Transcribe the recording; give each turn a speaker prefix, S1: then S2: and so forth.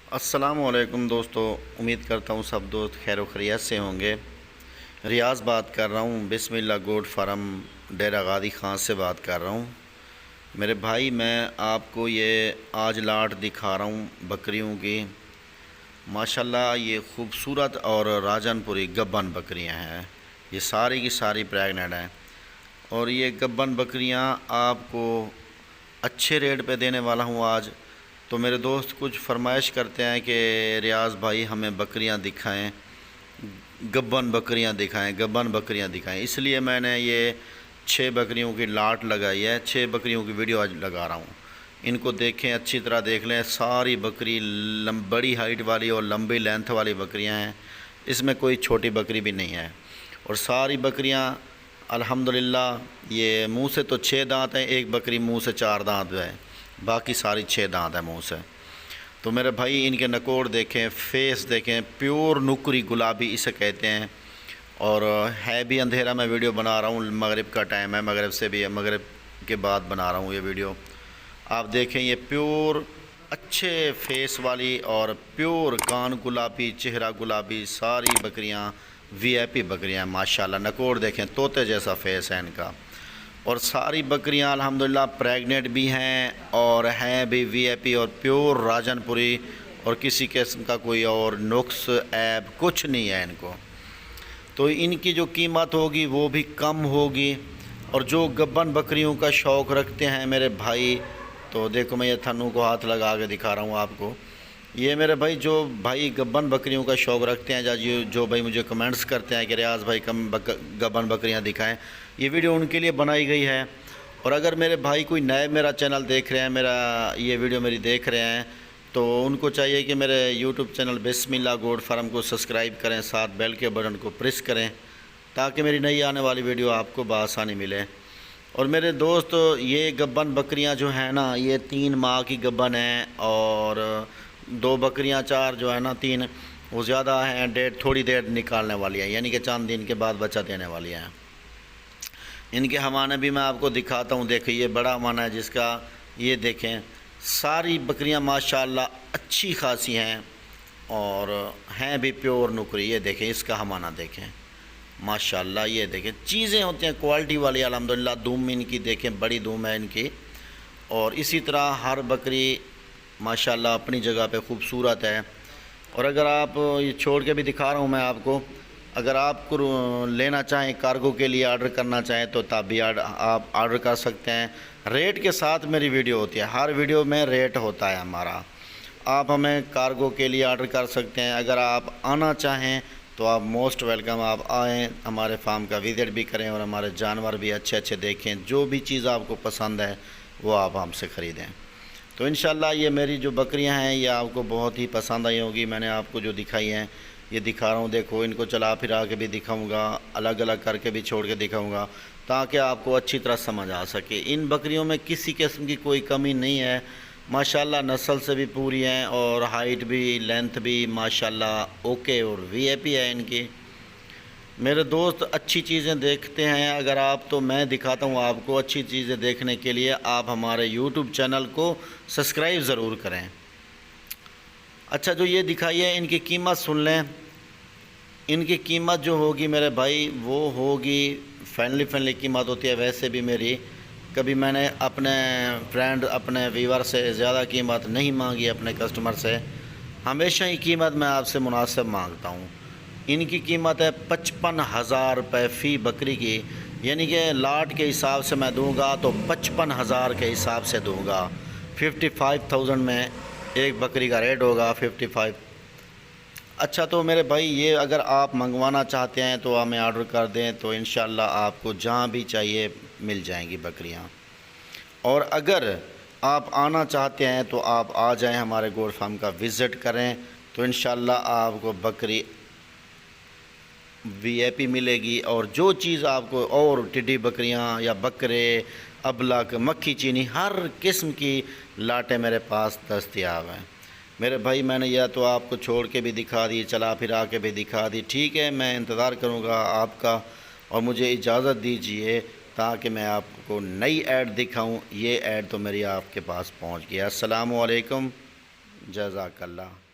S1: अस्सलामुअलैकुम दोस्तों, उम्मीद करता हूँ सब दोस्त खैर खैरियत से होंगे। रियाज़ बात कर रहा हूँ, बिस्मिल्लाह गोट फार्म डेरा गादी खान से बात कर रहा हूँ। मेरे भाई, मैं आपको ये आज लाट दिखा रहा हूँ बकरियों की। माशाल्लाह ये खूबसूरत और राजनपुरी गब्बन बकरियाँ हैं। ये सारी की सारी प्रेग्नेंट हैं और ये गब्बन बकरियाँ आपको अच्छे रेट पे देने वाला हूँ आज। तो मेरे दोस्त कुछ फरमाइश करते हैं कि रियाज़ भाई हमें बकरियां दिखाएं, गब्बन बकरियां दिखाएं, गब्बन बकरियां दिखाएं। इसलिए मैंने ये 6 बकरियों की लाट लगाई है। 6 बकरियों की वीडियो आज लगा रहा हूँ। इनको देखें, अच्छी तरह देख लें। सारी बकरी बड़ी हाइट वाली और लंबी लेंथ वाली बकरियाँ हैं। इसमें कोई छोटी बकरी भी नहीं है। और सारी बकरियाँ अल्हम्दुलिल्लाह ये मुँह से तो 6 दांत हैं, एक बकरी मुँह से 4 दांत है, बाकी सारी 6 दांत है मुँह से। तो मेरे भाई इनके नकोड़ देखें, फेस देखें, प्योर नुकरी गुलाबी इसे कहते हैं। और है भी अंधेरा में वीडियो बना रहा हूँ, मगरिब का टाइम है, मगरिब से भी मगरिब के बाद बना रहा हूँ ये वीडियो। आप देखें ये प्योर अच्छे फेस वाली और प्योर कान गुलाबी, चेहरा गुलाबी, सारी बकरियाँ वीआईपी बकरियाँ माशाल्लाह। नकोड़ देखें, तोते जैसा फेस है इनका। और सारी बकरियां अल्हम्दुलिल्लाह प्रेग्नेंट भी हैं और हैं भी वीआईपी और प्योर राजनपुरी, और किसी किस्म का कोई और नुक्स ऐब कुछ नहीं है इनको। तो इनकी जो कीमत होगी वो भी कम होगी। और जो गब्बन बकरियों का शौक़ रखते हैं मेरे भाई, तो देखो मैं ये थन्नू को हाथ लगा के दिखा रहा हूँ आपको। ये मेरे भाई जो भाई गब्बन बकरियों का शौक़ रखते हैं, जो भाई मुझे कमेंट्स करते हैं कि रियाज़ भाई गब्बन बकरियां दिखाएं, ये वीडियो उनके लिए बनाई गई है। और अगर मेरे भाई कोई नए मेरा चैनल देख रहे हैं, मेरा ये वीडियो मेरी देख रहे हैं, तो उनको चाहिए कि मेरे यूट्यूब चैनल बिस्मिल्लाह गोट फार्म को सब्सक्राइब करें, साथ बेल के बटन को प्रेस करें, ताकि मेरी नई आने वाली वीडियो आपको बआसानी मिले। और मेरे दोस्त, ये गब्बन बकरियां जो हैं ना, ये 3 माह की गब्बन हैं। और 2 बकरियां 4 जो है ना, 3 वो ज़्यादा हैं, डेट थोड़ी देर निकालने वाली है, यानी कि चंद दिन के बाद बच्चा देने वाली हैं। इनके हवाने भी मैं आपको दिखाता हूँ। देखिए ये बड़ा हवाना है जिसका, ये देखें सारी बकरियां माशाल्लाह अच्छी खासी हैं और हैं भी प्योर नुकरी। ये देखें इसका हवाना देखें माशाल्लाह। ये देखें चीज़ें होती हैं क्वालिटी वाली अल्हम्दुलिल्लाह। दूम इनकी देखें, बड़ी दूम है इनकी। और इसी तरह हर बकरी माशाल्लाह अपनी जगह पे खूबसूरत है। और अगर आप ये छोड़ के भी दिखा रहा हूँ मैं आपको, अगर आपको लेना चाहें, कार्गो के लिए ऑर्डर करना चाहें, तो तब भी आप ऑर्डर कर सकते हैं। रेट के साथ मेरी वीडियो होती है, हर वीडियो में रेट होता है हमारा। आप हमें कार्गो के लिए ऑर्डर कर सकते हैं। अगर आप आना चाहें तो आप मोस्ट वेलकम, आप आएँ, हमारे फार्म का विज़िट भी करें और हमारे जानवर भी अच्छे अच्छे देखें। जो भी चीज़ आपको पसंद है वो आप हमसे ख़रीदें। तो इंशाल्लाह ये मेरी जो बकरियां हैं ये आपको बहुत ही पसंद आई होगी। मैंने आपको जो दिखाई हैं ये दिखा रहा हूँ। देखो इनको चला फिरा के भी दिखाऊंगा, अलग अलग करके भी छोड़ के दिखाऊंगा, ताकि आपको अच्छी तरह समझ आ सके। इन बकरियों में किसी किस्म की कोई कमी नहीं है माशाल्लाह। नस्ल से भी पूरी हैं और हाइट भी, लेंथ भी माशाल्लाह ओके और वीआईपी है इनकी। मेरे दोस्त अच्छी चीज़ें देखते हैं अगर आप, तो मैं दिखाता हूँ आपको। अच्छी चीज़ें देखने के लिए आप हमारे यूट्यूब चैनल को सब्सक्राइब ज़रूर करें। अच्छा, जो ये दिखाई है इनकी कीमत सुन लें। इनकी कीमत जो होगी मेरे भाई वो होगी फ्रेंडली कीमत होती है। वैसे भी मेरी कभी मैंने अपने फ्रेंड, अपने व्यूवर से ज़्यादा कीमत नहीं मांगी, अपने कस्टमर से हमेशा ही कीमत मैं आपसे मुनासिब मांगता हूँ। इनकी कीमत है 55,000 रुपये फ़ी बकरी की, यानी कि लाट के हिसाब से मैं दूंगा तो 55,000 के हिसाब से दूंगा। 55,000 में एक बकरी का रेट होगा, 55। अच्छा, तो मेरे भाई ये अगर आप मंगवाना चाहते हैं तो हमें ऑर्डर कर दें, तो इंशाल्लाह आपको जहाँ भी चाहिए मिल जाएंगी बकरियाँ। और अगर आप आना चाहते हैं तो आप आ जाएं, हमारे गोट फार्म का विज़िट करें, तो इंशाल्लाह आपको बकरी वीआईपी मिलेगी। और जो चीज़ आपको, और टिड्डी बकरियां या बकरे, अबलक, मक्खी चीनी, हर किस्म की लाटें मेरे पास दस्तयाब हैं। मेरे भाई मैंने यह तो आपको छोड़ के भी दिखा दी, चला फिरा के भी दिखा दी। ठीक है, मैं इंतज़ार करूँगा आपका, और मुझे इजाज़त दीजिए ताकि मैं आपको नई ऐड दिखाऊँ। ये ऐड तो मेरी आपके पास पहुँच गया। अस्सलामु अलैकुम, जज़ाकल्लाह।